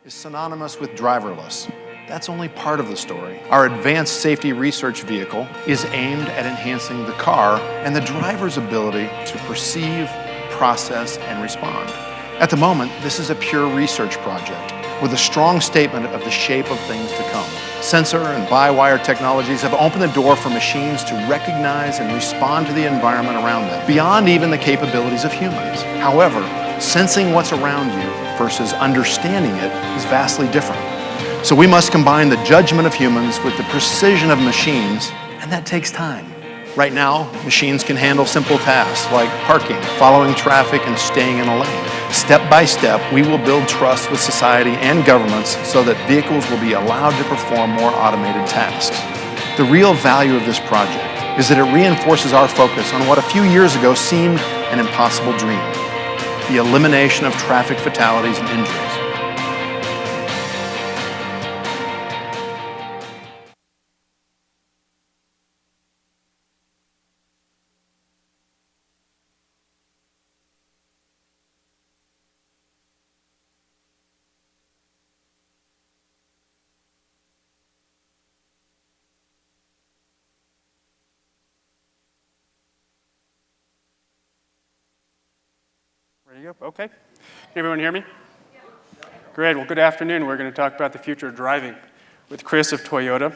is synonymous with driverless. That's only part of the story. Our advanced safety research vehicle is aimed at enhancing the car and the driver's ability to perceive, process, and respond. At the moment, this is a pure research project with a strong statement of the shape of things to come. Sensor and by-wire technologies have opened the door for machines to recognize and respond to the environment around them, beyond even the capabilities of humans. However, sensing what's around you versus understanding it is vastly different. So we must combine the judgment of humans with the precision of machines, and that takes time. Right now, machines can handle simple tasks like parking, following traffic, and staying in a lane. Step by step, we will build trust with society and governments so that vehicles will be allowed to perform more automated tasks. The real value of this project is that it reinforces our focus on what a few years ago seemed an impossible dream: the elimination of traffic fatalities and injuries. Ready to go? Okay. Can everyone hear me? Great. Well, good afternoon. We're going to talk about the future of driving with Chris of Toyota.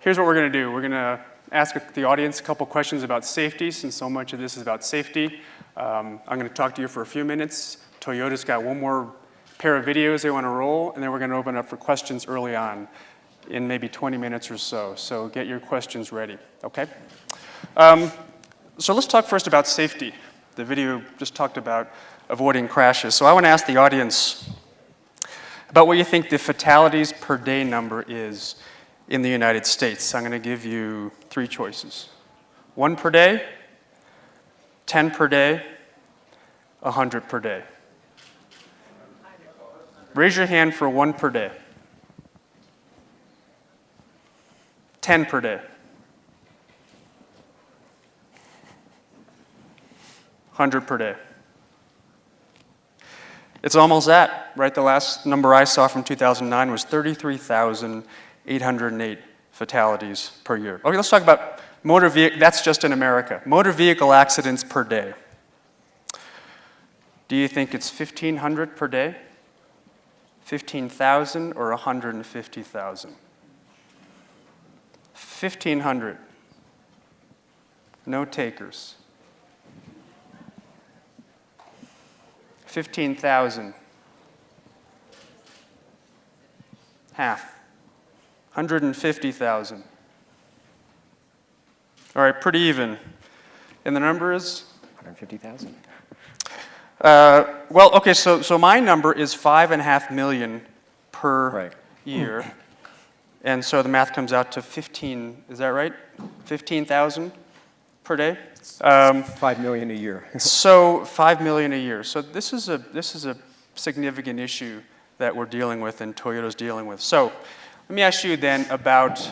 Here's what we're going to do. We're going to ask the audience a couple questions about safety, since so much of this is about safety. I'm going to talk to you for a few minutes. Toyota's got one more pair of videos they want to roll, and then we're going to open up for questions early on in maybe 20 minutes or so. So get your questions ready, okay? So let's talk first about safety. The video just talked about avoiding crashes. So I want to ask the audience about what you think the fatalities per day number is in the United States. I'm going to give you 3 choices. 1 per day, 10 per day, 100 per day. Raise your hand for 1 per day. 10 per day. 100 per day. It's almost that, right? The last number I saw from 2009 was 33,808 fatalities per year. Okay, let's talk about motor vehicle, that's just in America. Motor vehicle accidents per day. Do you think it's 1,500 per day, 15,000, or 150,000? 1,500. No takers. 15,000. Half. 150,000. All right, pretty even. And the number is? 150,000. Well, okay, so my number is 5.5 million per year. And so the math comes out to 15, is that right? 15,000 per day? 5 million a year. So 5 million a year. So this is a significant issue that we're dealing with and Toyota's dealing with. So let me ask you then about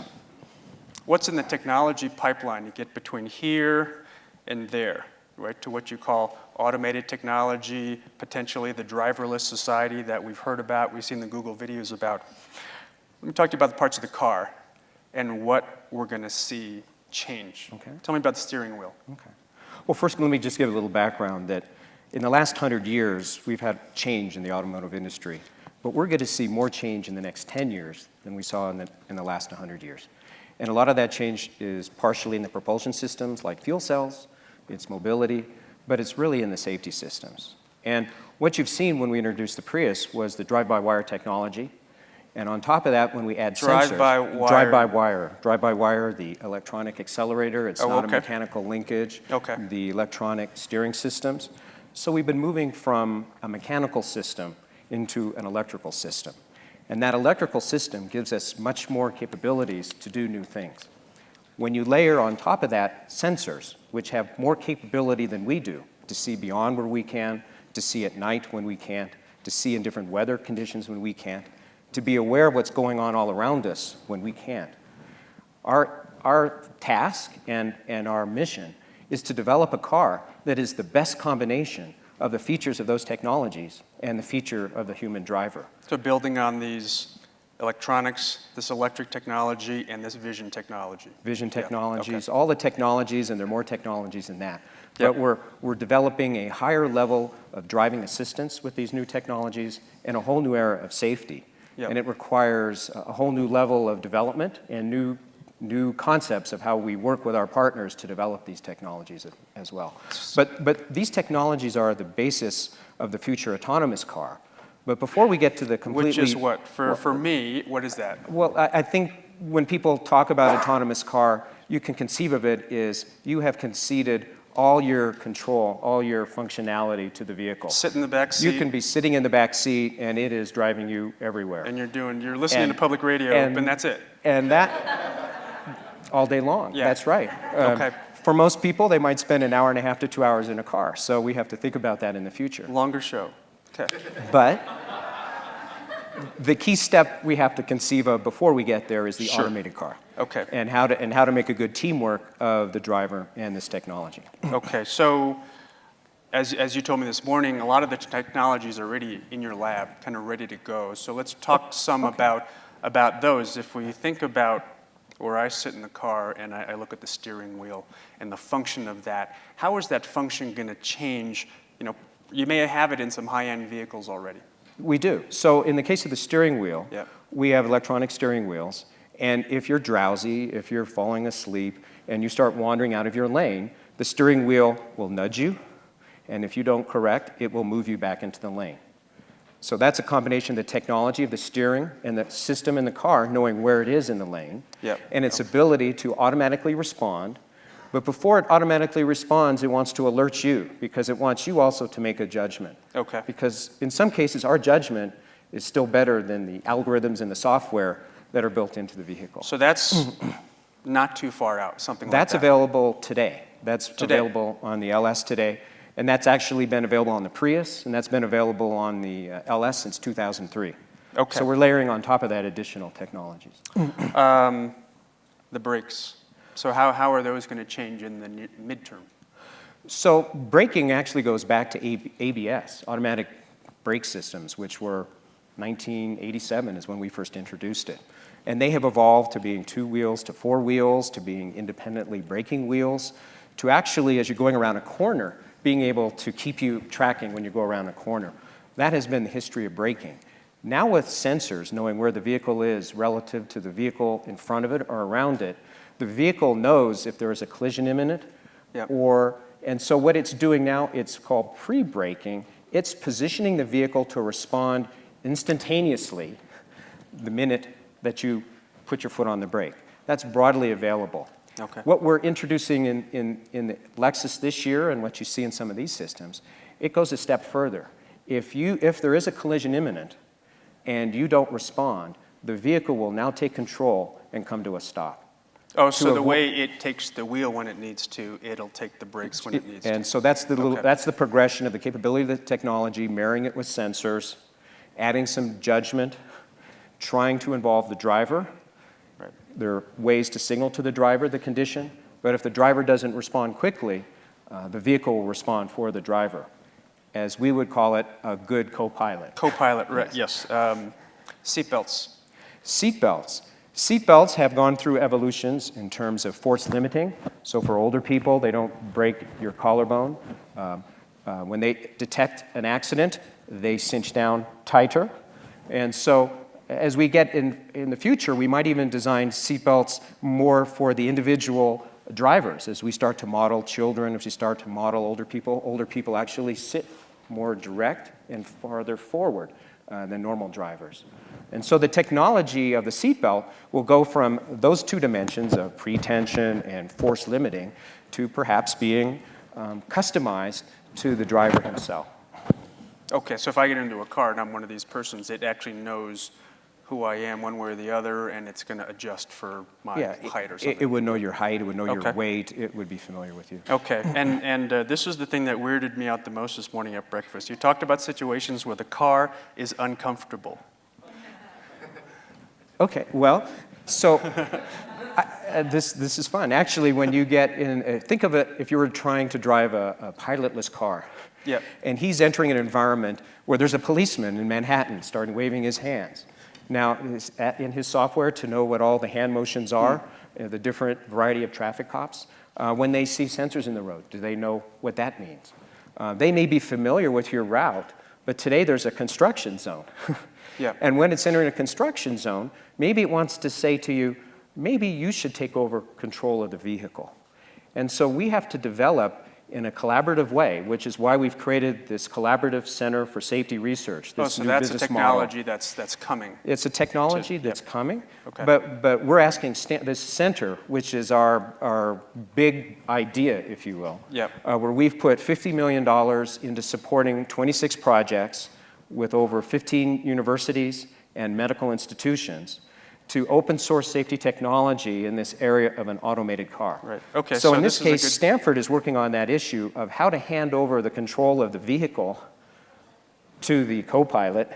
what's in the technology pipeline to get between here and there, right, to what you call automated technology, potentially the driverless society that we've heard about, we've seen the Google videos about. Let me talk to you about the parts of the car and what we're going to see change. Okay. Tell me about the steering wheel. Okay. Well, first, let me just give a little background that in the last 100 years, we've had change in the automotive industry. But we're going to see more change in the next 10 years than we saw in the last 100 years. And a lot of that change is partially in the propulsion systems like fuel cells, it's mobility, but it's really in the safety systems. And what you've seen when we introduced the Prius was the drive-by-wire technology. And on top of that, when we add sensors, drive-by-wire, the electronic accelerator, it's not a mechanical linkage, the electronic steering systems. So we've been moving from a mechanical system into an electrical system. And that electrical system gives us much more capabilities to do new things. When you layer on top of that sensors, which have more capability than we do, to see beyond where we can, to see at night when we can't, to see in different weather conditions when we can't, to be aware of what's going on all around us when we can't. Our task and our mission is to develop a car that is the best combination of the features of those technologies and the feature of the human driver. So building on these electronics, this electric technology, and this vision technology. Vision technologies, okay. all the technologies, and there are more technologies than that. Yep. But we're developing a higher level of driving assistance with these new technologies and a whole new era of safety. Yep. And it requires a whole new level of development and new concepts of how we work with our partners to develop these technologies as well. But these technologies are the basis of the future autonomous car. But before we get to the completely... Which is what? For me, what is that? Well, I think when people talk about autonomous car, you can conceive of it as you have conceded all your control, all your functionality to the vehicle. Sit in the back seat. You can be sitting in the back seat, and it is driving you everywhere. And you're listening to public radio, and that's it. And that all day long. Yeah. That's right. Okay. For most people, they might spend an hour and a half to 2 hours in a car. So we have to think about that in the future. Longer show. Okay. But the key step we have to conceive of before we get there is the automated car. Okay. And how to make a good teamwork of the driver and this technology. Okay. So as you told me this morning, a lot of the technologies are already in your lab, kind of ready to go. So let's talk some about those. If we think about where I sit in the car and I look at the steering wheel and the function of that, how is that function going to change? You may have it in some high-end vehicles already. We do. So in the case of the steering wheel, Yep. we have electronic steering wheels. And if you're drowsy, if you're falling asleep, and you start wandering out of your lane, the steering wheel will nudge you. And if you don't correct, it will move you back into the lane. So that's a combination of the technology of the steering and the system in the car knowing where it is in the lane, Yep. and its ability to automatically respond. But before it automatically responds, it wants to alert you because it wants you also to make a judgment. Okay. Because in some cases, our judgment is still better than the algorithms and the software that are built into the vehicle. So that's not too far out, something like that. That's available today. That's available on the LS today. And that's actually been available on the Prius, and that's been available on the LS since 2003. Okay. So we're layering on top of that additional technologies. The brakes. So how are those going to change in the midterm? So braking actually goes back to ABS, automatic brake systems, which were 1987 is when we first introduced it. And they have evolved to being 2 wheels, to 4 wheels, to being independently braking wheels, to actually, as you're going around a corner, being able to keep you tracking when you go around a corner. That has been the history of braking. Now with sensors, knowing where the vehicle is relative to the vehicle in front of it or around it, the vehicle knows if there is a collision imminent, Yep. and so what it's doing now, it's called pre-braking. It's positioning the vehicle to respond instantaneously the minute that you put your foot on the brake. That's broadly available. Okay. What we're introducing in the Lexus this year and what you see in some of these systems, it goes a step further. If there is a collision imminent and you don't respond, the vehicle will now take control and come to a stop. Oh, so the way it takes the wheel when it needs to, it'll take the brakes when it needs to. And so that's the progression of the capability of the technology, marrying it with sensors, adding some judgment, trying to involve the driver. Right. There are ways to signal to the driver the condition, but if the driver doesn't respond quickly, the vehicle will respond for the driver. As we would call it, a good co-pilot. Co-pilot, right, yes. Seatbelts. Seatbelts have gone through evolutions in terms of force limiting. So for older people, they don't break your collarbone. When they detect an accident, they cinch down tighter. And so as we get in the future, we might even design seatbelts more for the individual drivers. As we start to model children, as we start to model older people actually sit more direct and farther forward than normal drivers. And so the technology of the seatbelt will go from those 2 dimensions of pre-tension and force limiting to perhaps being customized to the driver himself. Okay, so if I get into a car and I'm one of these persons, it actually knows who I am one way or the other, and it's going to adjust for my height or something. It would know your height, it would know your weight, it would be familiar with you. Okay, and this is the thing that weirded me out the most this morning at breakfast. You talked about situations where the car is uncomfortable. Okay, well, so this is fun. Actually, when you get in, think of it if you were trying to drive a pilotless car, Yep. And he's entering an environment where there's a policeman in Manhattan starting waving his hands. Now, in his software, to know what all the hand motions are, the different variety of traffic cops, when they see sensors in the road, do they know what that means? They may be familiar with your route, but today there's a construction zone. Yeah. And when it's entering a construction zone, maybe it wants to say to you, maybe you should take over control of the vehicle. And so we have to develop in a collaborative way, which is why we've created this Collaborative Center for Safety Research, this so new that's a business technology model. that's coming. It's a technology that's coming, Okay. but we're asking this center, which is our big idea, if you will, Yep. where we've put $50 million into supporting 26 projects with over 15 universities and medical institutions to open source safety technology in this area of an automated car. Right. Okay. So in this is a case, good- Stanford is working on that issue of how to hand over the control of the vehicle to the co-pilot,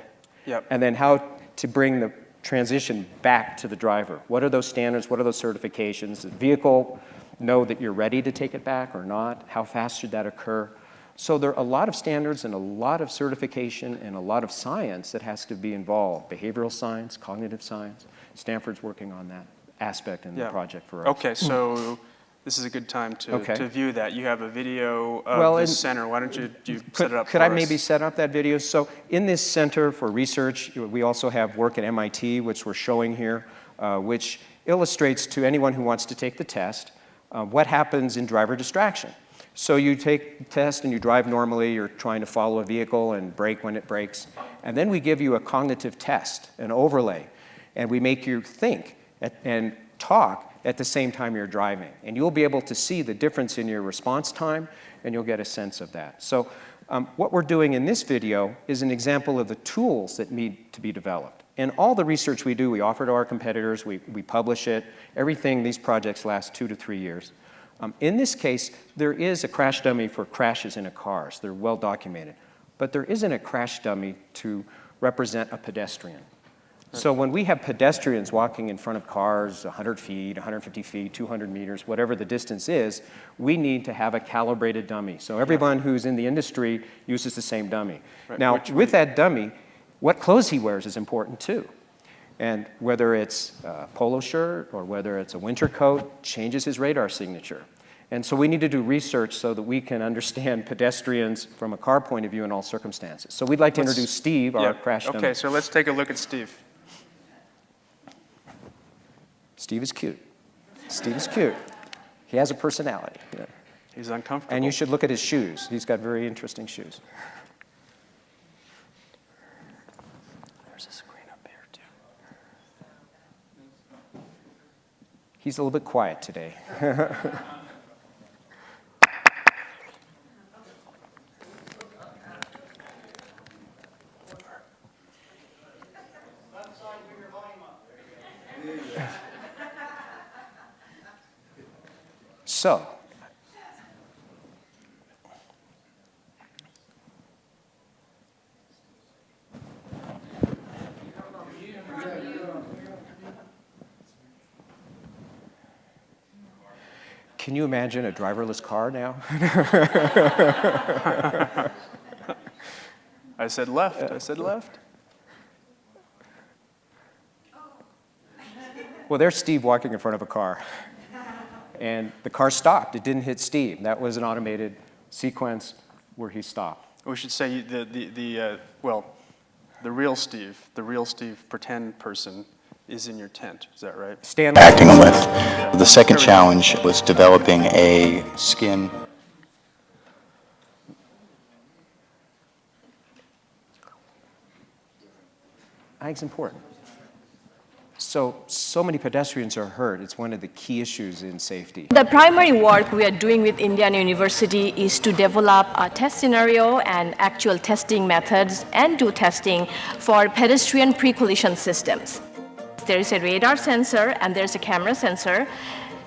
Yep. and then how to bring the transition back to the driver. What are those standards? What are those certifications? Does the vehicle know that you're ready to take it back or not? How fast should that occur? So there are a lot of standards and a lot of certification and a lot of science that has to be involved. Behavioral science, cognitive science. Stanford's working on that aspect in the project for us. Okay, so this is a good time to view that. You have a video of this center. Why don't you set it up Could for I us? maybe set up that video? So in this Center for Research, we also have work at MIT, which we're showing here, which illustrates to anyone who wants to take the test what happens in driver distraction. So you take the test and you drive normally, you're trying to follow a vehicle and brake when it brakes, and then we give you a cognitive test, an overlay, and we make you think and talk at the same time you're driving. And you'll be able to see the difference in your response time, and you'll get a sense of that. So what we're doing in this video is an example of the tools that need to be developed. And all the research we do, we offer to our competitors, we publish it. Everything, these projects last 2 to 3 years. In this case, there is a crash dummy for crashes in a car, so they're well documented. But there isn't a crash dummy to represent a pedestrian. So when we have pedestrians walking in front of cars 100 feet, 150 feet, 200 meters, whatever the distance is, we need to have a calibrated dummy. So everyone who's in the industry uses the same dummy. Right. Now, with that dummy, what clothes he wears is important too. And whether it's a polo shirt or whether it's a winter coat, changes his radar signature. And so we need to do research so that we can understand pedestrians from a car point of view in all circumstances. So we'd like to introduce Steve, our crash dummy. Okay, so let's take a look at Steve. Steve is cute. Steve is cute. He has a personality. Yeah. He's uncomfortable. And you should look at his shoes. He's got very interesting shoes. There's a screen up here, too. He's a little bit quiet today. So, can you imagine a driverless car now? I said left. I said left. Well, there's Steve walking in front of a car. And the car stopped. It didn't hit Steve. That was an automated sequence where he stopped. We should say the real Steve pretend person is in your tent. Is that right? Stand Acting with. The second challenge was developing a skin. I think it's important. So many pedestrians are hurt. It's one of the key issues in safety. The primary work we are doing with Indiana University is to develop a test scenario and actual testing methods and do testing for pedestrian pre-collision systems. There is a radar sensor and there's a camera sensor.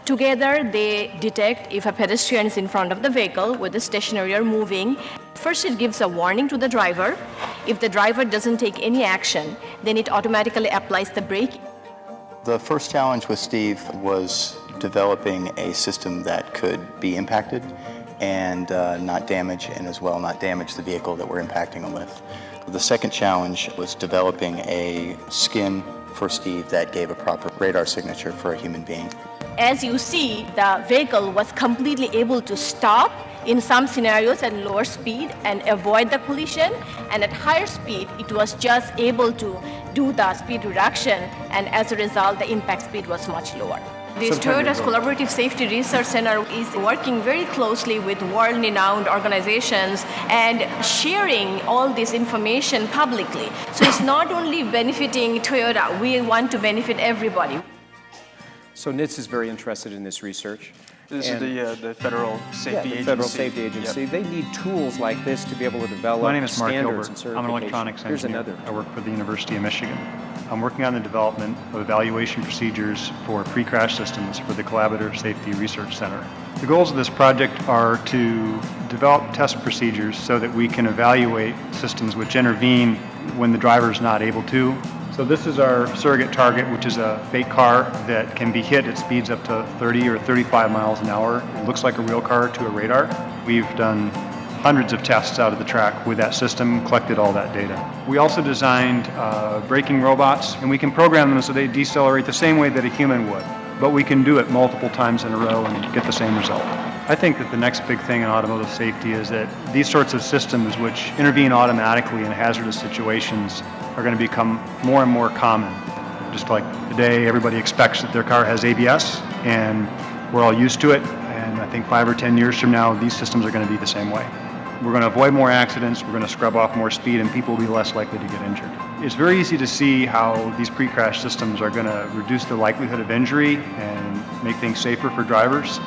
Together, they detect if a pedestrian is in front of the vehicle, whether stationary or moving. First, it gives a warning to the driver. If the driver doesn't take any action, then it automatically applies the brake. The first challenge with Steve was developing a system that could be impacted and not damage, and as well not damage the vehicle that we're impacting them with. The second challenge was developing a skin for Steve that gave a proper radar signature for a human being. As you see, the vehicle was completely able to stop in some scenarios at lower speed and avoid the collision, and at higher speed it was just able to do the speed reduction, and as a result the impact speed was much lower. This Toyota's Collaborative Safety Research Center is working very closely with world-renowned organizations and sharing all this information publicly. So it's not only benefiting Toyota, we want to benefit everybody. So NHTSA is very interested in this research. This is the Federal Safety Agency. Federal Safety Agency. Yep. They need tools like this to be able to develop My name is Mark standards Gilbert. and certifications. I'm an electronics engineer. Here's another. I work for the University of Michigan. I'm working on the development of evaluation procedures for pre-crash systems for the Collaborative Safety Research Center. The goals of this project are to develop test procedures so that we can evaluate systems which intervene when the driver is not able to. So this is our surrogate target, which is a fake car that can be hit at speeds up to 30 or 35 miles an hour. It looks like a real car to a radar. We've done hundreds of tests out of the track with that system, collected all that data. We also designed braking robots, and we can program them so they decelerate the same way that a human would, but we can do it multiple times in a row and get the same result. I think that the next big thing in automotive safety is that these sorts of systems which intervene automatically in hazardous situations are going to become more and more common. Just like today, everybody expects that their car has ABS, and we're all used to it, and I think 5 or 10 years from now, these systems are going to be the same way. We're going to avoid more accidents, we're going to scrub off more speed, and people will be less likely to get injured. It's very easy to see how these pre-crash systems are going to reduce the likelihood of injury and make things safer for drivers.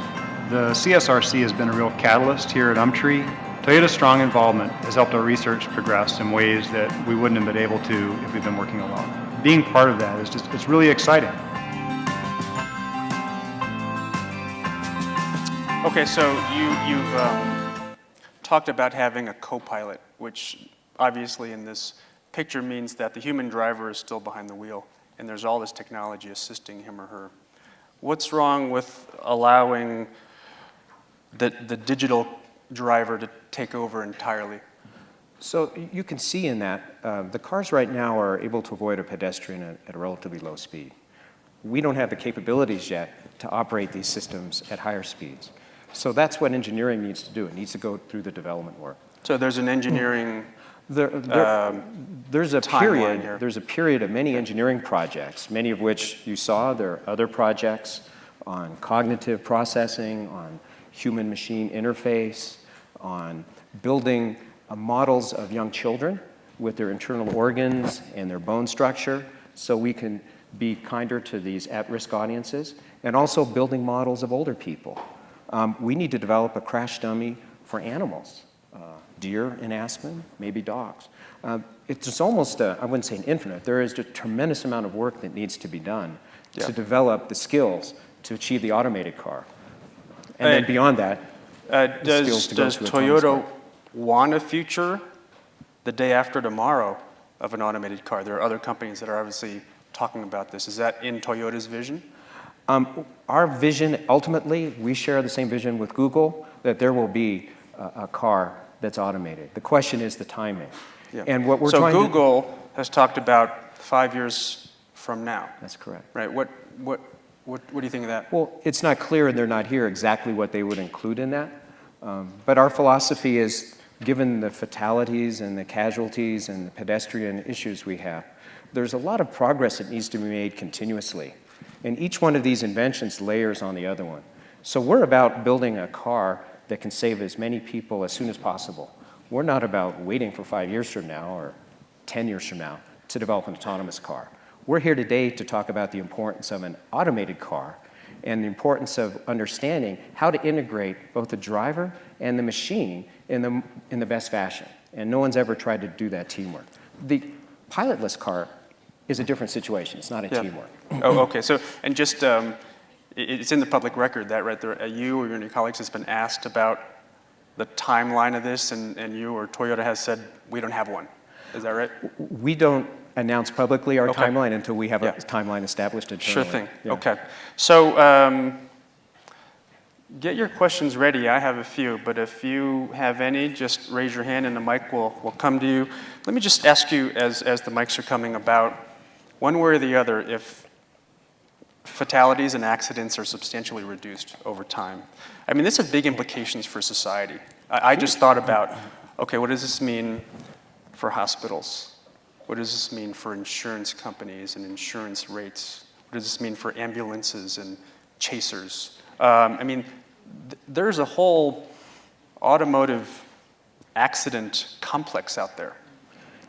The CSRC has been a real catalyst here at Umtree. Toyota's strong involvement has helped our research progress in ways that we wouldn't have been able to if we'd been working alone. Being part of that is it's really exciting. Okay, so you've talked about having a co-pilot, which obviously in this picture means that the human driver is still behind the wheel, and there's all this technology assisting him or her. What's wrong with allowing the digital driver to take over entirely? So you can see in that, the cars right now are able to avoid a pedestrian at a relatively low speed. We don't have the capabilities yet to operate these systems at higher speeds. So that's what engineering needs to do. It needs to go through the development work. So there's an engineering there's a period of many engineering projects, many of which you saw. There are other projects on cognitive processing, on human-machine interface, on building models of young children with their internal organs and their bone structure so we can be kinder to these at-risk audiences, and also building models of older people. We need to develop a crash dummy for animals, deer in Aspen, maybe dogs. It's almost, I wouldn't say an infinite, there is a tremendous amount of work that needs to be done to develop the skills to achieve the automated car. And then beyond that, does Toyota want a future the day after tomorrow of an automated car? There are other companies that are obviously talking about this. Is that in Toyota's vision? Our vision, ultimately, we share the same vision with Google, that there will be a car that's automated. The question is the timing. Yeah. And what we're so trying Google has talked about 5 years from now. That's correct. Right. What do you think of that? Well, it's not clear, and they're not here, exactly what they would include in that. But our philosophy is, given the fatalities and the casualties and the pedestrian issues we have, there's a lot of progress that needs to be made continuously. And each one of these inventions layers on the other one. So we're about building a car that can save as many people as soon as possible. We're not about waiting for 5 years from now or 10 years from now to develop an autonomous car. We're here today to talk about the importance of an automated car and the importance of understanding how to integrate both the driver and the machine in the best fashion. And no one's ever tried to do that teamwork. The pilotless car is a different situation. It's not a teamwork. Oh, okay. So, and just, it's in the public record that, right, there, you or your colleagues has been asked about the timeline of this, and you or Toyota has said, we don't have one. Is that right? We don't announce publicly our timeline until we have a timeline established internally. Sure thing. Yeah. Okay. So, get your questions ready. I have a few, but if you have any, just raise your hand and the mic will come to you. Let me just ask you, as the mics are coming about, one way or the other, if fatalities and accidents are substantially reduced over time. I mean, this has big implications for society. I just thought about, okay, what does this mean for hospitals? What does this mean for insurance companies and insurance rates? What does this mean for ambulances and chasers? I mean, there's a whole automotive accident complex out there.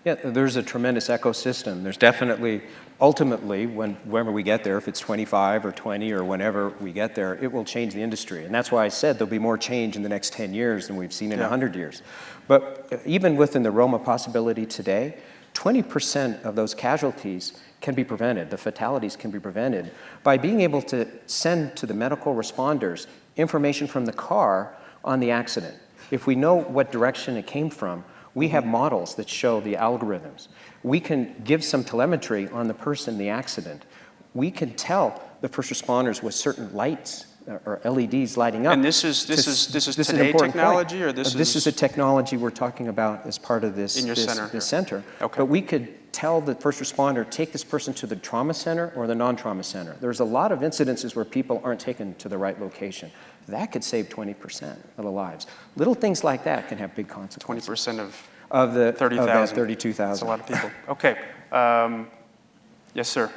Yeah, there's a tremendous ecosystem. There's definitely, ultimately, whenever we get there, if it's 25 or 20 or whenever we get there, it will change the industry. And that's why I said there'll be more change in the next 10 years than we've seen in 100 years. But even within the realm of possibility today, 20% of those casualties can be prevented, the fatalities can be prevented, by being able to send to the medical responders information from the car on the accident. If we know what direction it came from, we have models that show the algorithms. We can give some telemetry on the person in the accident. We can tell the first responders with certain lights or LEDs lighting up. And this is today technology, or this is a technology we're talking about as part of this in your this center. Okay. But we could tell the first responder, take this person to the trauma center or the non-trauma center. There's a lot of incidences where people aren't taken to the right location. That could save 20% of the lives. Little things like that can have big consequences. 20% of the 30,000. 32,000. That's a lot of people. Okay. Yes, sir.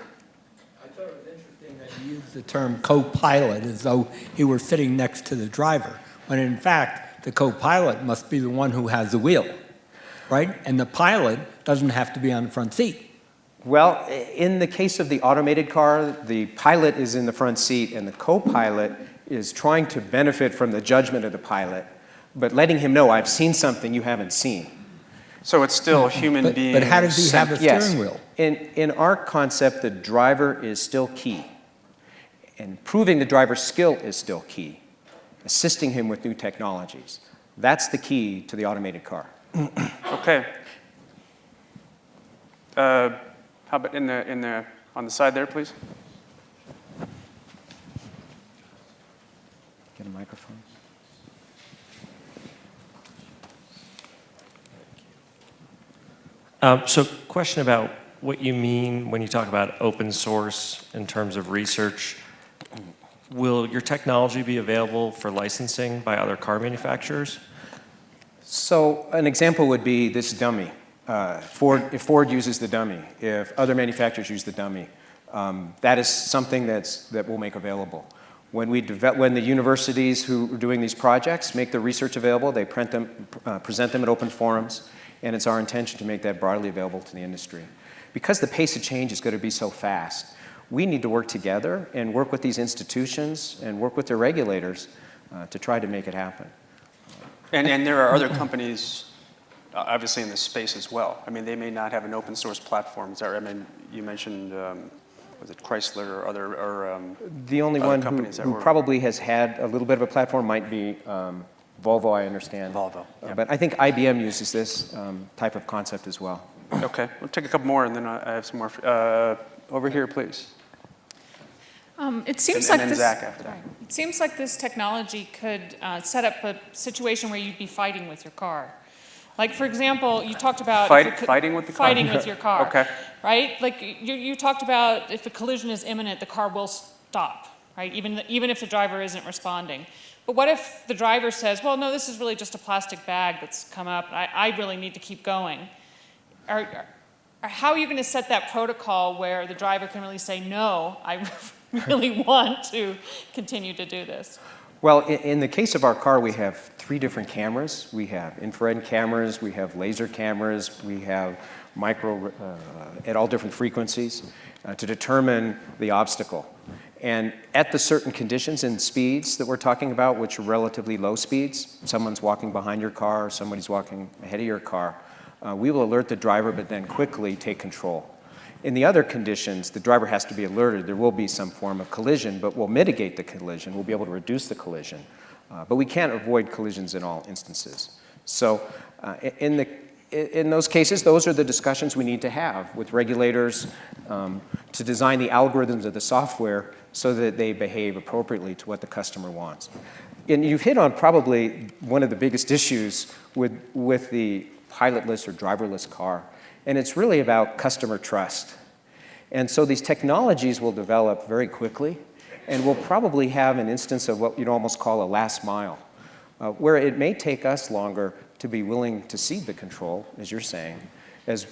I thought it was interesting that you used the term co-pilot as though he were sitting next to the driver, when in fact, the co-pilot must be the one who has the wheel, right? And the pilot doesn't have to be on the front seat. Well, in the case of the automated car, the pilot is in the front seat and the co-pilot is trying to benefit from the judgment of the pilot, but letting him know, I've seen something you haven't seen. So it's still a human being. But how does he have a steering wheel? In our concept, the driver is still key. And proving the driver's skill is still key. Assisting him with new technologies. That's the key to the automated car. Okay. How about on the side there, please? Get a microphone. So question about what you mean when you talk about open source in terms of research. Will your technology be available for licensing by other car manufacturers? So an example would be this dummy. If Ford uses the dummy, if other manufacturers use the dummy, that is something that we'll make available. When the universities who are doing these projects make the research available, they present them at open forums, and it's our intention to make that broadly available to the industry. Because the pace of change is going to be so fast, we need to work together and work with these institutions and work with their regulators to try to make it happen. And there are other companies, obviously, in this space as well. I mean, they may not have an open source platform. I mean, you mentioned, was it Chrysler or other the only one who probably has had a little bit of a platform might be Volvo, I understand. Volvo. Yeah. But I think IBM uses this type of concept as well. Okay, we'll take a couple more, and then I have some more. Over here, please. It seems and like then Zach after that. It seems like this technology could set up a situation where you'd be fighting with your car. Like, for example, you talked about fighting with the car. Fighting with your car. Okay. Right? Like you talked about if a collision is imminent, the car will stop. Right? Even if the driver isn't responding. But what if the driver says, "Well, no, this is really just a plastic bag that's come up. I really need to keep going." How are you going to set that protocol where the driver can really say, "No, I really want to continue to do this"? Well, in the case of our car, we have 3 different cameras. We have infrared cameras, we have laser cameras, we have micro at all different frequencies to determine the obstacle. And at the certain conditions and speeds that we're talking about, which are relatively low speeds, someone's walking behind your car, or somebody's walking ahead of your car, we will alert the driver, but then quickly take control. In the other conditions, the driver has to be alerted. There will be some form of collision, but we'll mitigate the collision. We'll be able to reduce the collision. But we can't avoid collisions in all instances. So in those cases, those are the discussions we need to have with regulators to design the algorithms of the software so that they behave appropriately to what the customer wants. And you've hit on probably one of the biggest issues with the pilotless or driverless car, and it's really about customer trust. And so these technologies will develop very quickly, and we'll probably have an instance of what you'd almost call a last mile, where it may take us longer to be willing to cede the control, as you're saying, as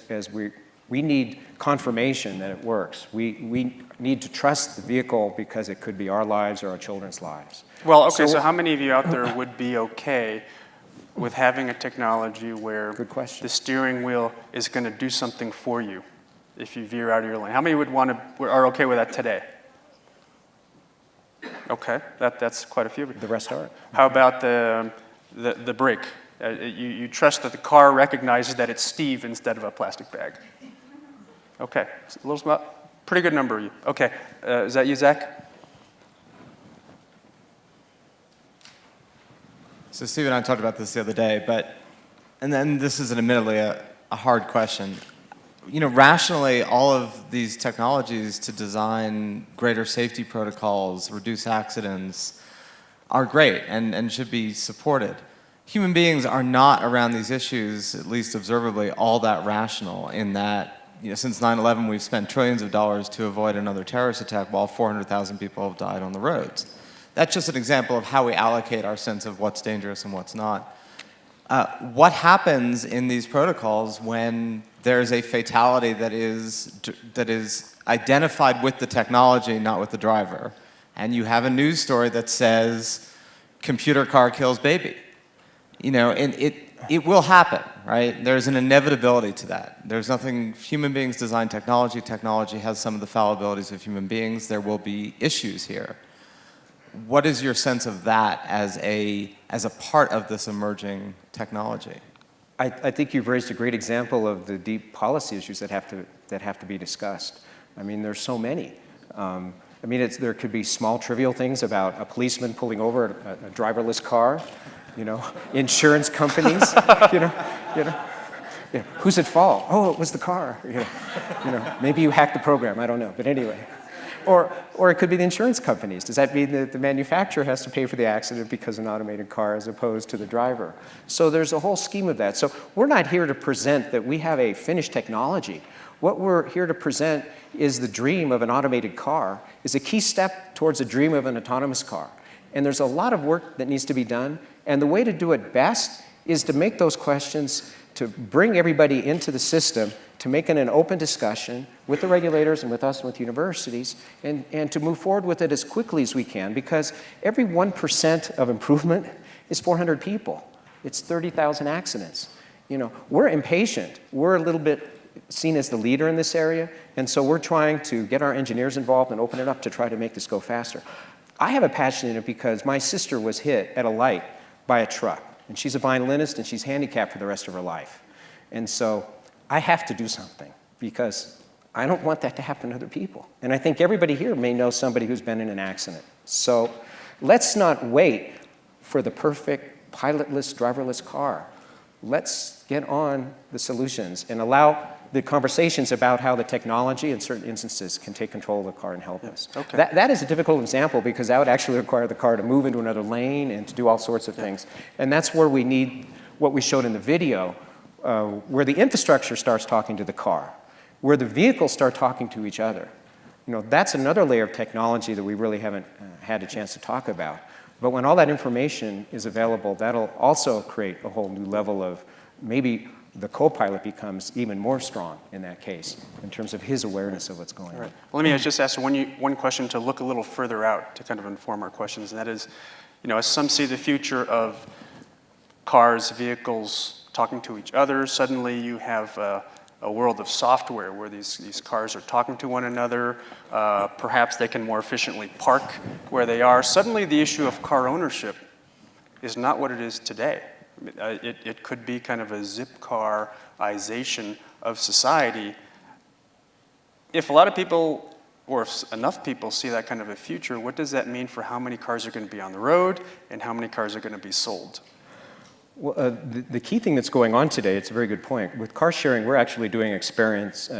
we need confirmation that it works. We need to trust the vehicle because it could be our lives or our children's lives. Well, okay, so how many of you out there would be okay with having a technology where the steering wheel is going to do something for you if you veer out of your lane? How many are okay with that today? Okay, that's quite a few. The rest aren't. How about the brake? You trust that the car recognizes that it's Steve instead of a plastic bag. Okay, a little small, pretty good number of you. Okay, is that you, Zach? So Steve and I talked about this the other day, and then this is admittedly a hard question. You know, rationally, all of these technologies to design greater safety protocols, reduce accidents, are great and should be supported. Human beings are not around these issues, at least observably, all that rational in that, you know, since 9/11, we've spent trillions of dollars to avoid another terrorist attack while 400,000 people have died on the roads. That's just an example of how we allocate our sense of what's dangerous and what's not. What happens in these protocols when there's a fatality that is identified with the technology, not with the driver, and you have a news story that says, computer car kills baby? You know, and it will happen, right? There's an inevitability to that. There's nothing, human beings design technology. Technology has some of the fallibilities of human beings. There will be issues here. What is your sense of that as a part of this emerging technology? I think you've raised a great example of the deep policy issues that have to be discussed. I mean, there's so many. I mean, there could be small, trivial things about a policeman pulling over a driverless car. You know, insurance companies. you know, who's at fault? Oh, it was the car. You know, maybe you hacked the program. I don't know, but anyway. Or it could be the insurance companies. Does that mean that the manufacturer has to pay for the accident because of an automated car as opposed to the driver? So there's a whole scheme of that. So we're not here to present that we have a finished technology. What we're here to present is the dream of an automated car, is a key step towards a dream of an autonomous car. And there's a lot of work that needs to be done. And the way to do it best is to make those questions, to bring everybody into the system, to make it an open discussion with the regulators and with us and with universities, and to move forward with it as quickly as we can, because every 1% of improvement is 400 people. It's 30,000 accidents. You know, we're impatient. We're a little bit seen as the leader in this area, and so we're trying to get our engineers involved and open it up to try to make this go faster. I have a passion in it because my sister was hit at a light by a truck, and she's a violinist and she's handicapped for the rest of her life. And so I have to do something because I don't want that to happen to other people. And I think everybody here may know somebody who's been in an accident. So let's not wait for the perfect pilotless, driverless car. Let's get on the solutions and allow the conversations about how the technology in certain instances can take control of the car and help us. Okay. That is a difficult example because that would actually require the car to move into another lane and to do all sorts of things. And that's where we need what we showed in the video, where the infrastructure starts talking to the car, where the vehicles start talking to each other. You know, that's another layer of technology that we really haven't had a chance to talk about. But when all that information is available, that'll also create a whole new level of maybe the co-pilot becomes even more strong in that case in terms of his awareness of what's going on. Well, let me just ask one question to look a little further out to kind of inform our questions, and that is, you know, as some see the future of cars, vehicles talking to each other, suddenly you have a world of software where these cars are talking to one another. Perhaps they can more efficiently park where they are. Suddenly the issue of car ownership is not what it is today. It could be kind of a zip carization of society. If a lot of people, or if enough people see that kind of a future, what does that mean for how many cars are going to be on the road and how many cars are going to be sold? Well, the key thing that's going on today, it's a very good point. With car sharing, we're actually doing experiments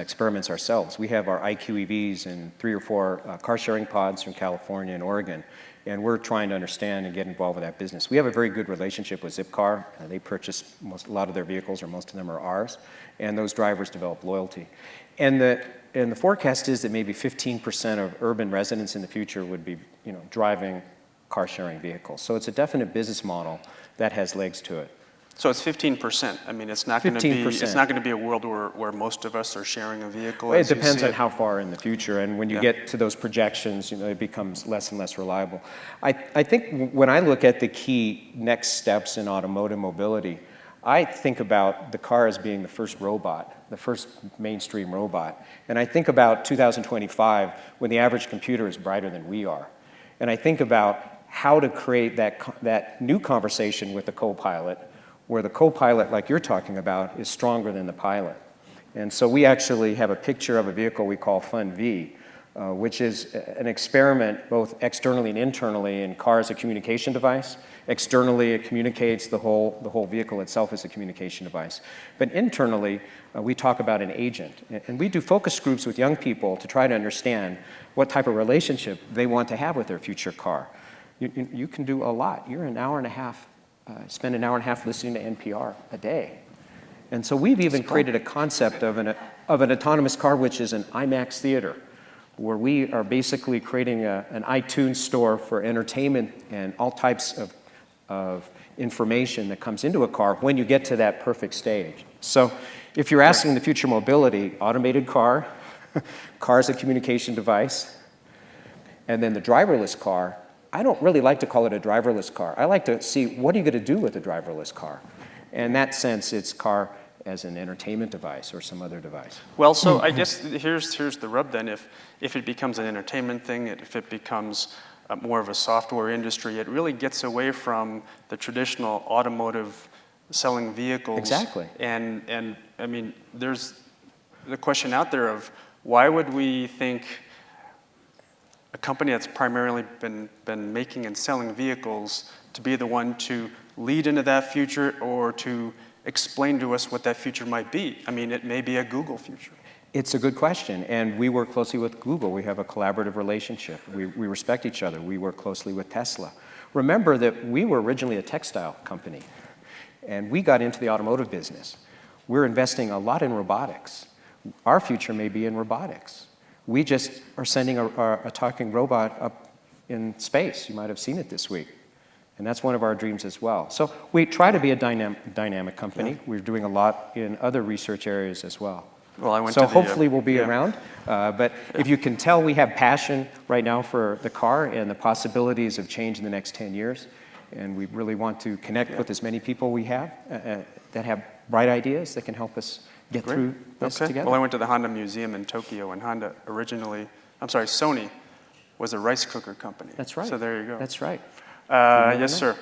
ourselves. We have our IQ EVs in 3 or 4 car sharing pods from California and Oregon. And we're trying to understand and get involved with that business. We have a very good relationship with Zipcar. They purchase a lot of their vehicles, or most of them are ours, and those drivers develop loyalty. And the forecast is that maybe 15% of urban residents in the future would be, driving car-sharing vehicles. So it's a definite business model that has legs to it. So it's 15%. I mean, it's not going to be a world where most of us are sharing a vehicle. It depends on how far in the future, and when you get to those projections, it becomes less and less reliable. I think when I look at the key next steps in automotive mobility, I think about the car as being the first robot, the first mainstream robot. And I think about 2025, when the average computer is brighter than we are. And I think about how to create that new conversation with the co-pilot, where the co-pilot, like you're talking about, is stronger than the pilot. And so we actually have a picture of a vehicle we call Fun-V, which is an experiment both externally and internally in car as a communication device. Externally, it communicates, the whole vehicle itself is a communication device. But internally, we talk about an agent. And we do focus groups with young people to try to understand what type of relationship they want to have with their future car. You can do a lot. You're an hour and a half, spend an hour and a half listening to NPR a day. And so we've even created a concept of an autonomous car, which is an IMAX theater, where we are basically creating an iTunes store for entertainment and all types of information that comes into a car when you get to that perfect stage. So if you're asking the future mobility, automated car, car as a communication device, and then the driverless car, I don't really like to call it a driverless car. I like to see, what are you going to do with a driverless car? In that sense, it's car as an entertainment device or some other device. Well, so I guess here's the rub then. If it becomes an entertainment thing, if it becomes more of a software industry, it really gets away from the traditional automotive selling vehicles. Exactly. And I mean, there's the question out there of why would we think a company that's primarily been making and selling vehicles to be the one to lead into that future or to explain to us what that future might be? I mean, it may be a Google future. It's a good question, and we work closely with Google. We have a collaborative relationship. We respect each other. We work closely with Tesla. Remember that we were originally a textile company, and we got into the automotive business. We're investing a lot in robotics. Our future may be in robotics. We just are sending a talking robot up in space. You might have seen it this week. And that's one of our dreams as well. So we try to be a dynamic company. Yeah. We're doing a lot in other research areas as well. Well, I went so to the, hopefully we'll be around. But if you can tell, we have passion right now for the car and the possibilities of change in the next 10 years. And we really want to connect with as many people we have that have bright ideas that can help us get through this together. Well, I went to the Honda Museum in Tokyo, and Honda Sony was a rice cooker company. That's right. So there you go. That's right. Yes, sir.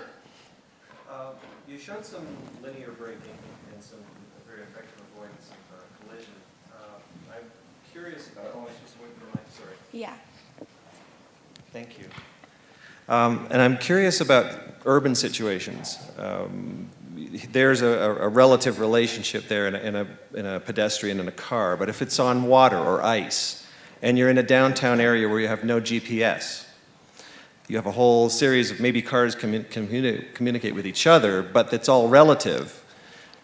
You showed some linear braking and some very effective avoidance of collision. I'm curious about. Oh, I was just waiting for the mic. Sorry. Yeah. Thank you. And I'm curious about urban situations. There's a relative relationship there in a pedestrian and a car, but if it's on water or ice, and you're in a downtown area where you have no GPS, you have a whole series of maybe cars communicate with each other, but it's all relative.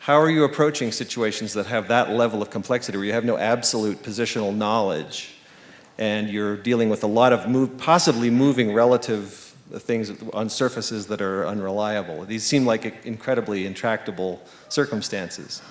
How are you approaching situations that have that level of complexity where you have no absolute positional knowledge and you're dealing with a lot of possibly moving relative things on surfaces that are unreliable? These seem like incredibly intractable circumstances.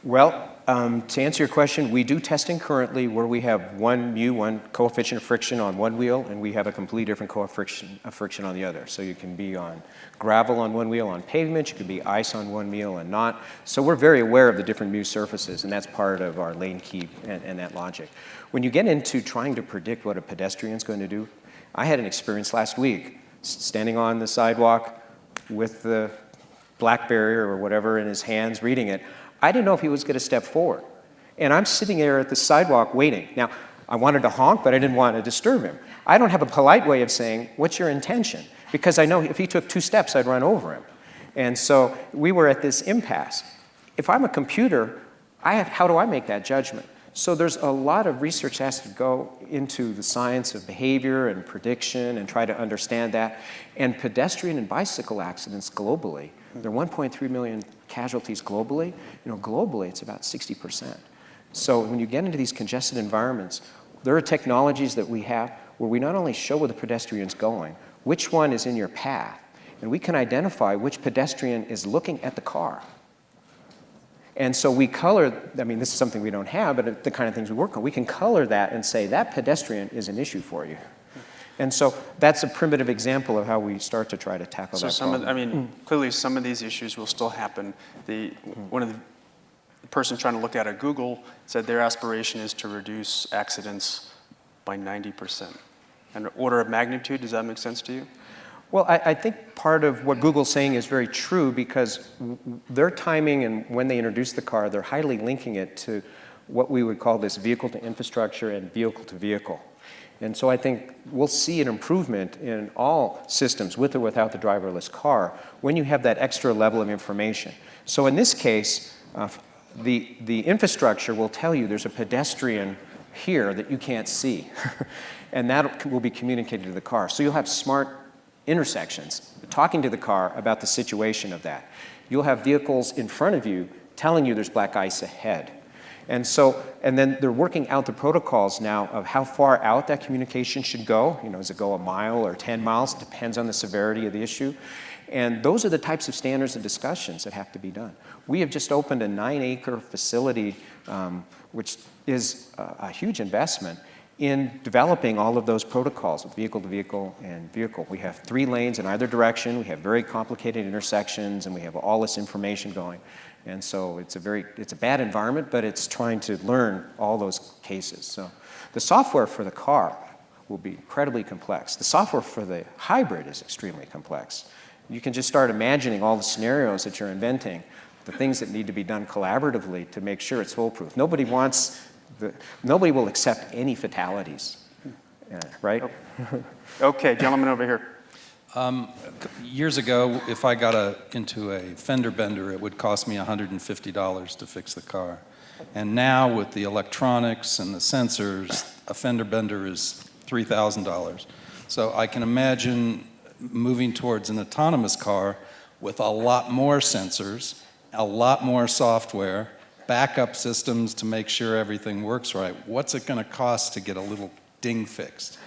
Well, to answer your question, we do testing currently where we have one coefficient of friction on one wheel, and we have a completely different coefficient of friction on the other. So you can be on gravel on one wheel on pavement, you can be ice on one wheel and not. So we're very aware of the different mu surfaces, and that's part of our lane keep and that logic. When you get into trying to predict what a pedestrian's going to do, I had an experience last week standing on the sidewalk with the BlackBerry or whatever in his hands reading it. I didn't know if he was going to step forward. And I'm sitting there at the sidewalk waiting. Now, I wanted to honk, but I didn't want to disturb him. I don't have a polite way of saying, what's your intention? Because I know if he took 2 steps, I'd run over him. And so we were at this impasse. If I'm a computer, how do I make that judgment? So there's a lot of research has to go into the science of behavior and prediction and try to understand that. And pedestrian and bicycle accidents globally, there are 1.3 million casualties globally. Globally, it's about 60%. So when you get into these congested environments, there are technologies that we have where we not only show where the pedestrian's going, which one is in your path, and we can identify which pedestrian is looking at the car. And so we color, this is something we don't have, but the kind of things we work on, we can color that and say that pedestrian is an issue for you. And so that's a primitive example of how we start to try to tackle that problem. Clearly some of these issues will still happen. One of the person trying to look at Google said their aspiration is to reduce accidents by 90%. An order of magnitude, does that make sense to you? Well, I think part of what Google's saying is very true because their timing and when they introduce the car, they're highly linking it to what we would call this vehicle to infrastructure and vehicle to vehicle. And so I think we'll see an improvement in all systems with or without the driverless car when you have that extra level of information. So in this case, the infrastructure will tell you there's a pedestrian here that you can't see. And that will be communicated to the car. So you'll have smart intersections talking to the car about the situation of that. You'll have vehicles in front of you telling you there's black ice ahead. And then they're working out the protocols now of how far out that communication should go. Does it go a mile or 10 miles? Depends on the severity of the issue. And those are the types of standards and discussions that have to be done. We have just opened a 9-acre facility, which is a huge investment in developing all of those protocols of vehicle to vehicle and vehicle. We have 3 lanes in either direction. We have very complicated intersections, and we have all this information going. And so it's a bad environment, but it's trying to learn all those cases. So the software for the car will be incredibly complex. The software for the hybrid is extremely complex. You can just start imagining all the scenarios that you're inventing, the things that need to be done collaboratively to make sure it's foolproof. Nobody will accept any fatalities, right? Okay, gentleman over here. Years ago, if I got into a fender bender, it would cost me $150 to fix the car. And now with the electronics and the sensors, a fender bender is $3,000. So I can imagine moving towards an autonomous car with a lot more sensors, a lot more software, backup systems to make sure everything works right. What's it going to cost to get a little ding fixed?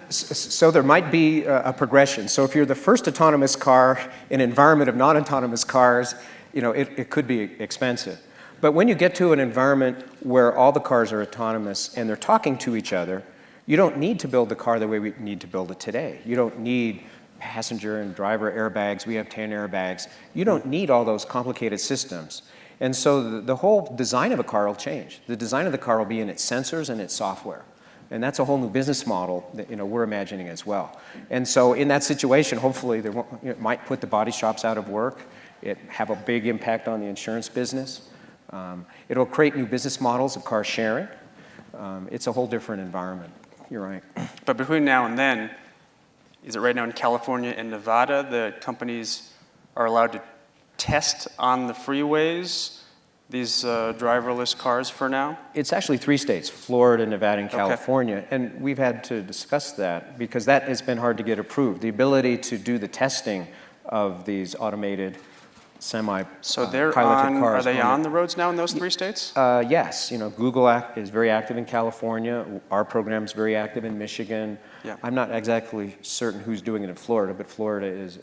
So there might be a progression. So if you're the first autonomous car in an environment of non-autonomous cars, it could be expensive. But when you get to an environment where all the cars are autonomous and they're talking to each other, you don't need to build the car the way we need to build it today. You don't need passenger and driver airbags. We have 10 airbags. You don't need all those complicated systems. And so the whole design of a car will change. The design of the car will be in its sensors and its software. And that's a whole new business model that we're imagining as well. And so in that situation, hopefully it might put the body shops out of work. It have a big impact on the insurance business. It'll create new business models of car sharing. It's a whole different environment. You're right. But between now and then, is it right now in California and Nevada, the companies are allowed to test on the freeways these driverless cars for now? It's actually 3 states, Florida, Nevada, and California. Okay. And we've had to discuss that because that has been hard to get approved. The ability to do the testing of these automated semi-piloted cars. Are they on the roads now in those 3 states? Yes. Google is very active in California. Our program is very active in Michigan. Yeah. I'm not exactly certain who's doing it in Florida, but Florida is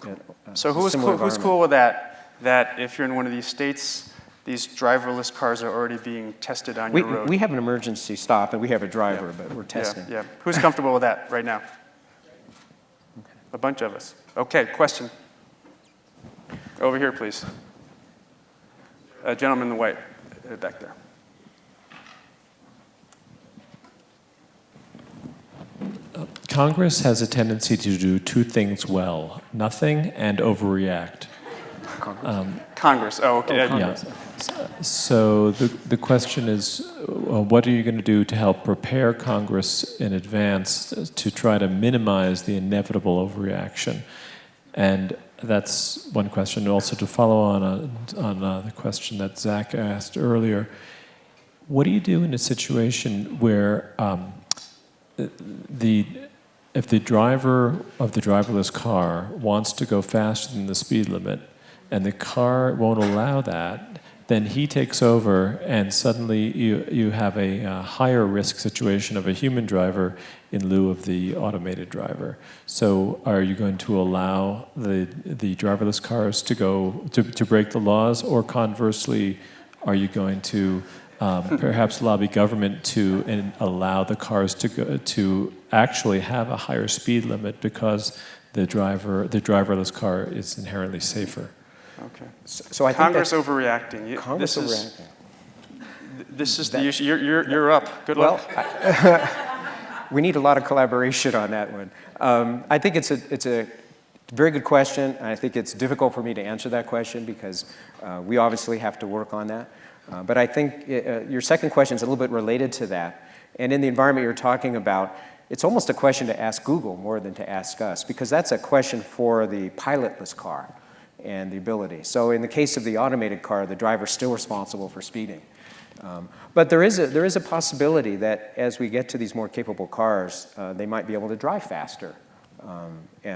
So who's cool with that? That if you're in one of these states, these driverless cars are already being tested on your road? We have an emergency stop, and we have a driver, but we're testing. Yeah. Who's comfortable with that right now? Okay. A bunch of us. Okay, question. Over here, please. A gentleman in the white, back there. Congress has a tendency to do 2 things well: nothing and overreact. Congress. Oh, okay. Yeah. So the question is, what are you going to do to help prepare Congress in advance to try to minimize the inevitable overreaction? And that's one question. Also, to follow on the question that Zach asked earlier, what do you do in a situation where if the driver of the driverless car wants to go faster than the speed limit and the car won't allow that, then he takes over and suddenly you have a higher risk situation of a human driver in lieu of the automated driver. So are you going to allow the driverless cars to break the laws, or conversely, are you going to perhaps lobby government to allow the cars to actually have a higher speed limit because the driverless car is inherently safer? Okay. So I think Congress overreacting. Congress overreacting. This is the issue. You're up. Good luck. We need a lot of collaboration on that one. I think it's a very good question, and I think it's difficult for me to answer that question because we obviously have to work on that. But I think your second question is a little bit related to that. And in the environment you're talking about, it's almost a question to ask Google more than to ask us, because that's a question for the pilotless car and the ability. So in the case of the automated car, the driver's still responsible for speeding. But there is a possibility that as we get to these more capable cars, they might be able to drive faster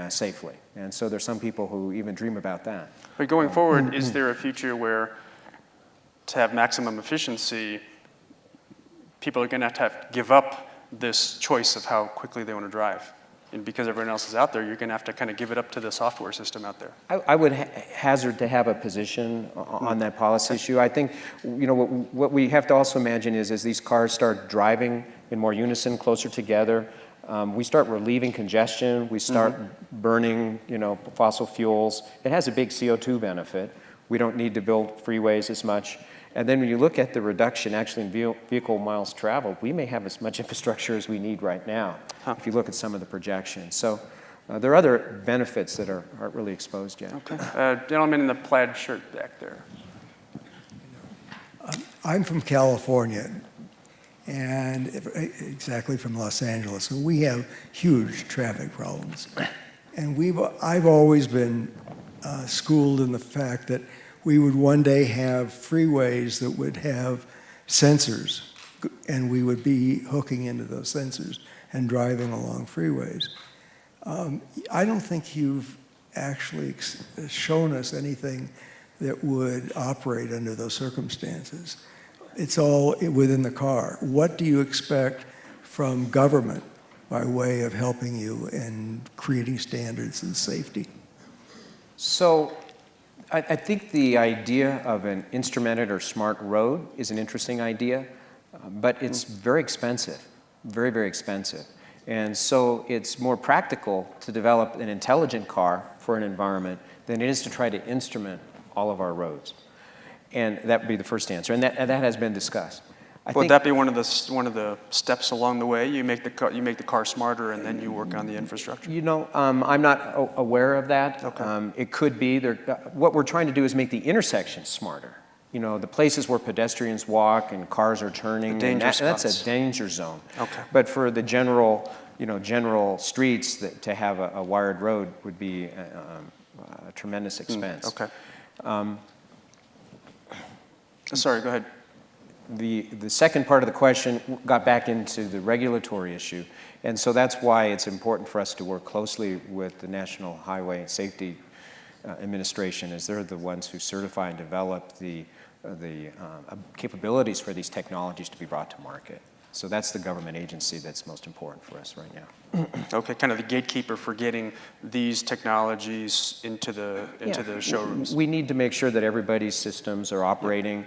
safely. And so there's some people who even dream about that. But going forward, is there a future where to have maximum efficiency, people are going to have to give up this choice of how quickly they want to drive? And because everyone else is out there, you're going to have to kind of give it up to the software system out there. I would hazard to have a position on that policy issue. I think, what we have to also imagine is as these cars start driving in more unison, closer together, we start relieving congestion, we start burning, fossil fuels. It has a big CO2 benefit. We don't need to build freeways as much. And then when you look at the reduction actually in vehicle miles traveled, we may have as much infrastructure as we need right now, if you look at some of the projections. So there are other benefits that aren't really exposed yet. Okay. Gentleman in the plaid shirt back there. I'm from California, and exactly from Los Angeles. And we have huge traffic problems. And I've always been schooled in the fact that we would one day have freeways that would have sensors, and we would be hooking into those sensors and driving along freeways. I don't think you've actually shown us anything that would operate under those circumstances. It's all within the car. What do you expect from government by way of helping you in creating standards and safety? So I think the idea of an instrumented or smart road is an interesting idea, but it's very expensive, very, very expensive. And so it's more practical to develop an intelligent car for an environment than it is to try to instrument all of our roads. And that would be the first answer, and that has been discussed. Would that be one of the steps along the way? You make the car smarter, and then you work on the infrastructure. I'm not aware of that. Okay. It could be. What we're trying to do is make the intersections smarter. The places where pedestrians walk and cars are turning. That's a danger zone. Okay. But for the general streets, to have a wired road would be a tremendous expense. Okay. Sorry. Go ahead. The second part of the question got back into the regulatory issue, and so that's why it's important for us to work closely with the National Highway and Safety Administration, as they're the ones who certify and develop the capabilities for these technologies to be brought to market. So that's the government agency that's most important for us right now. Okay, kind of the gatekeeper for getting these technologies into the showrooms. We need to make sure that everybody's systems are operating.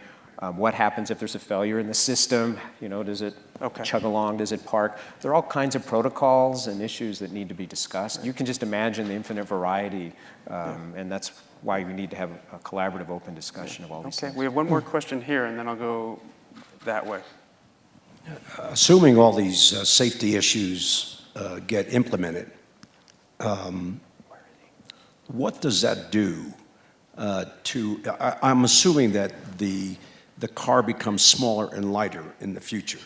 What happens if there's a failure in the system? Does it chug along? Does it park? There are all kinds of protocols and issues that need to be discussed. You can just imagine the infinite variety, and that's why we need to have a collaborative, open discussion of all these things. Okay, we have one more question here, and then I'll go that way. Assuming all these safety issues get implemented, what does that do I'm assuming that the car becomes smaller and lighter in the future.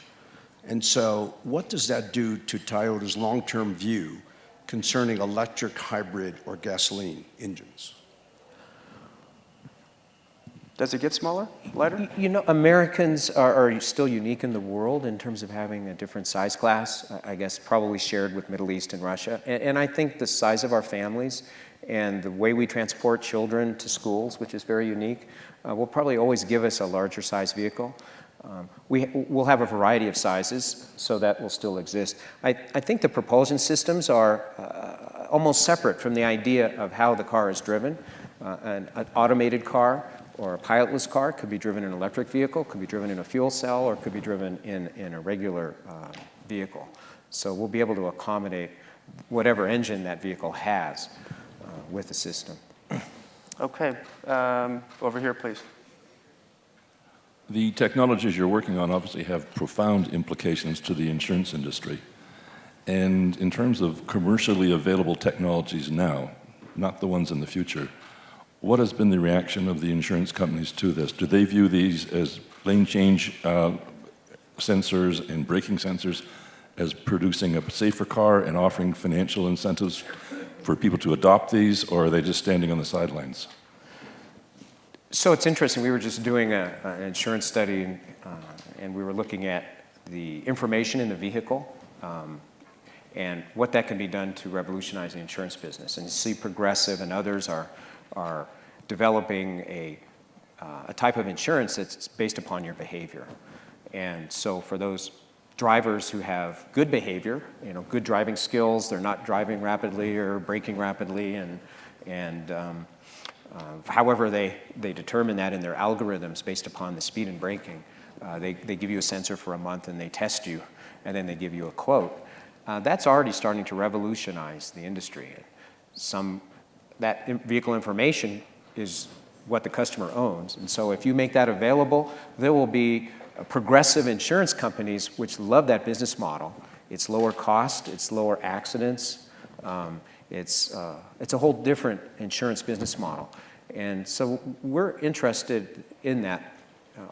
And so what does that do to Toyota's long-term view concerning electric, hybrid, or gasoline engines? Does it get smaller, lighter? You know, Americans are still unique in the world in terms of having a different size class, I guess probably shared with Middle East and Russia. And I think the size of our families and the way we transport children to schools, which is very unique, will probably always give us a larger size vehicle. We'll have a variety of sizes, so that will still exist. I think the propulsion systems are almost separate from the idea of how the car is driven. An automated car or a pilotless car could be driven in an electric vehicle, could be driven in a fuel cell, or could be driven in a regular vehicle. So we'll be able to accommodate whatever engine that vehicle has with the system. Okay, over here, please. The technologies you're working on obviously have profound implications to the insurance industry. And in terms of commercially available technologies now, not the ones in the future, what has been the reaction of the insurance companies to this? Do they view these as lane change sensors and braking sensors as producing a safer car and offering financial incentives for people to adopt these, or are they just standing on the sidelines? So it's interesting. We were just doing an insurance study, and we were looking at the information in the vehicle and what that can be done to revolutionize the insurance business. And you see Progressive and others are developing a type of insurance that's based upon your behavior. And so for those drivers who have good behavior, you know, good driving skills, they're not driving rapidly or braking rapidly, and however they determine that in their algorithms based upon the speed and braking, they give you a sensor for a month and they test you, and then they give you a quote. That's already starting to revolutionize the industry. That vehicle information is what the customer owns. And so if you make that available, there will be progressive insurance companies which love that business model. It's lower cost, it's lower accidents, it's a whole different insurance business model. And so we're interested in that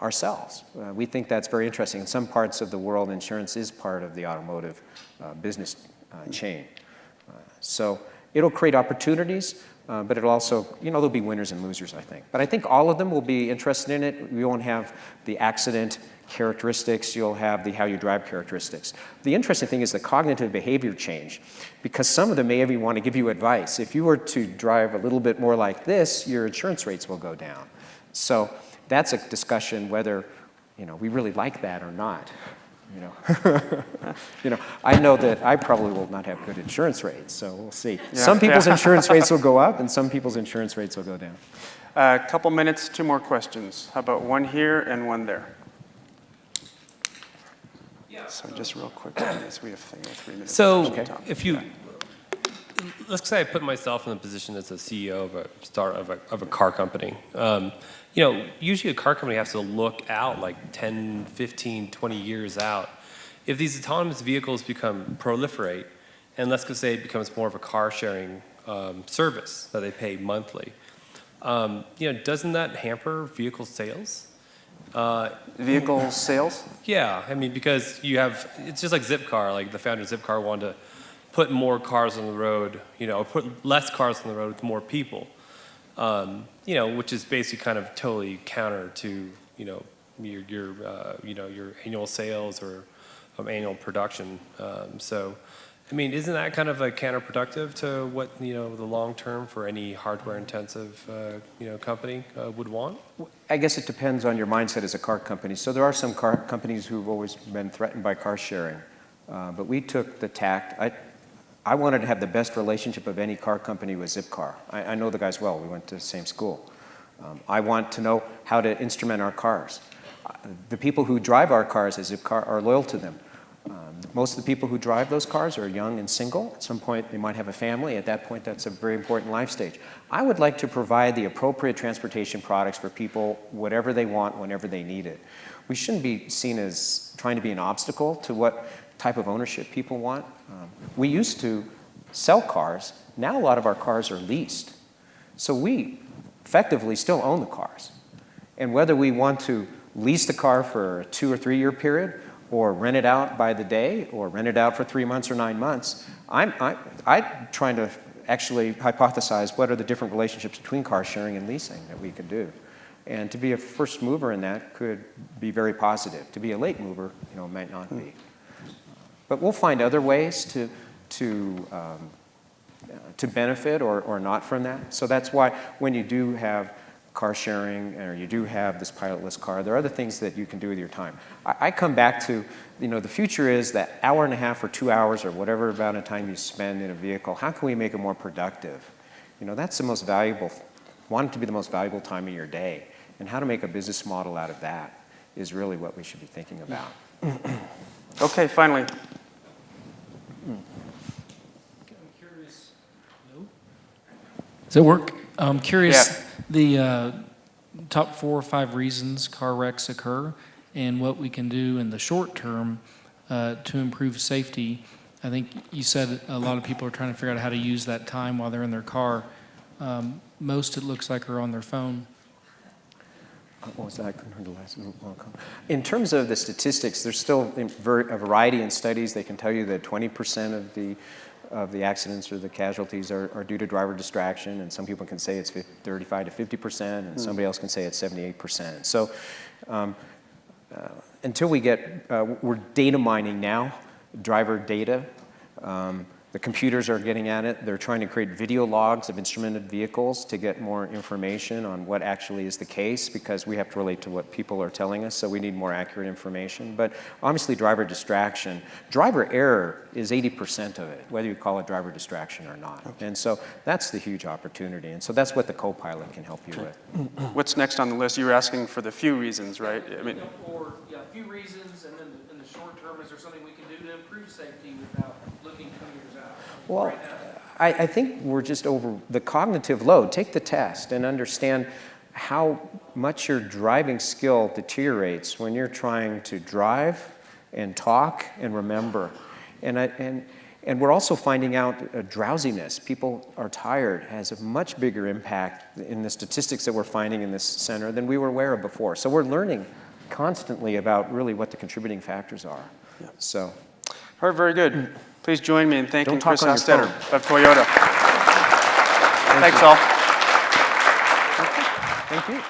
ourselves. We think that's very interesting. In some parts of the world, insurance is part of the automotive business chain. So it'll create opportunities, but it'll also, you know, there'll be winners and losers, I think. But I think all of them will be interested in it. We won't have the accident characteristics, you'll have the how you drive characteristics. The interesting thing is the cognitive behavior change, because some of them may even want to give you advice. If you were to drive a little bit more like this, your insurance rates will go down. So that's a discussion whether, you know, we really like that or not. You know, you know, I know that I probably will not have good insurance rates, so we'll see. Yeah, some people's insurance rates will go up, and some people's insurance rates will go down. A couple minutes, 2 more questions. How about one here and one there? So just real quick, we have 3 minutes. So if you, let's say I put myself in the position as a CEO of a car company. You know, usually a car company has to look out like 10, 15, 20 years out. If these autonomous vehicles proliferate, and let's just say it becomes more of a car sharing service that they pay monthly, you know, doesn't that hamper vehicle sales? Vehicle sales? Yeah, I mean, because you have, it's just like Zipcar, like the founder of Zipcar wanted to put more cars on the road, you know, put less cars on the road with more people, you know, which is basically kind of totally counter to, you know, your annual sales or annual production. So, I mean, isn't that kind of like counterproductive to what, you know, the long term for any hardware intensive, you know, company would want? I guess it depends on your mindset as a car company. So there are some car companies who've always been threatened by car sharing, but we took the tact. I wanted to have the best relationship of any car company with Zipcar. I know the guys well. We went to the same school. I want to know how to instrument our cars. The people who drive our cars at Zipcar are loyal to them. Most of the people who drive those cars are young and single. At some point, they might have a family. At that point, that's a very important life stage. I would like to provide the appropriate transportation products for people, whatever they want, whenever they need it. We shouldn't be seen as trying to be an obstacle to what type of ownership people want. We used to sell cars. Now a lot of our cars are leased. So we effectively still own the cars. And whether we want to lease the car for a 2 or 3 year period, or rent it out by the day, or rent it out for 3 months or 9 months, I'm trying to actually hypothesize what are the different relationships between car sharing and leasing that we could do. And to be a first mover in that could be very positive. To be a late mover, might not be. But we'll find other ways to benefit or not from that. So that's why when you do have car sharing or you do have this pilotless car, there are other things that you can do with your time. I come back to, the future is that hour and a half or 2 hours or whatever amount of time you spend in a vehicle, how can we make it more productive? That's the most valuable, want it to be the most valuable time of your day. And how to make a business model out of that is really what we should be thinking about. Okay, finally. Does it work? I'm curious, the top 4 or 5 reasons car wrecks occur and what we can do in the short term to improve safety. I think you said a lot of people are trying to figure out how to use that time while they're in their car. Most, it looks like, are on their phone. What was that? I couldn't hear the last one. In terms of the statistics, there's still a variety in studies. They can tell you that 20% of the accidents or the casualties are due to driver distraction, and some people can say it's 35 to 50%, and somebody else can say it's 78%. So until we get, we're data mining now, driver data. The computers are getting at it. They're trying to create video logs of instrumented vehicles to get more information on what actually is the case, because we have to relate to what people are telling us, so we need more accurate information. But obviously driver distraction, driver error is 80% of it, whether you call it driver distraction or not. Okay. And so that's the huge opportunity. And so that's what the co-pilot can help you with. What's next on the list? You were asking for the few reasons, right? I mean, Or, a few reasons, and then in the short term, is there something we can do to improve safety without looking 20 years out? Well, I think we're just over the cognitive load. Take the test and understand how much your driving skill deteriorates when you're trying to drive and talk and remember. And we're also finding out drowsiness. People are tired has a much bigger impact in the statistics that we're finding in this center than we were aware of before. So we're learning constantly about really what the contributing factors are. Yeah. So. All right, very good. Please join me in thanking Chris Hostetter of Toyota. Thanks, all. Thank you.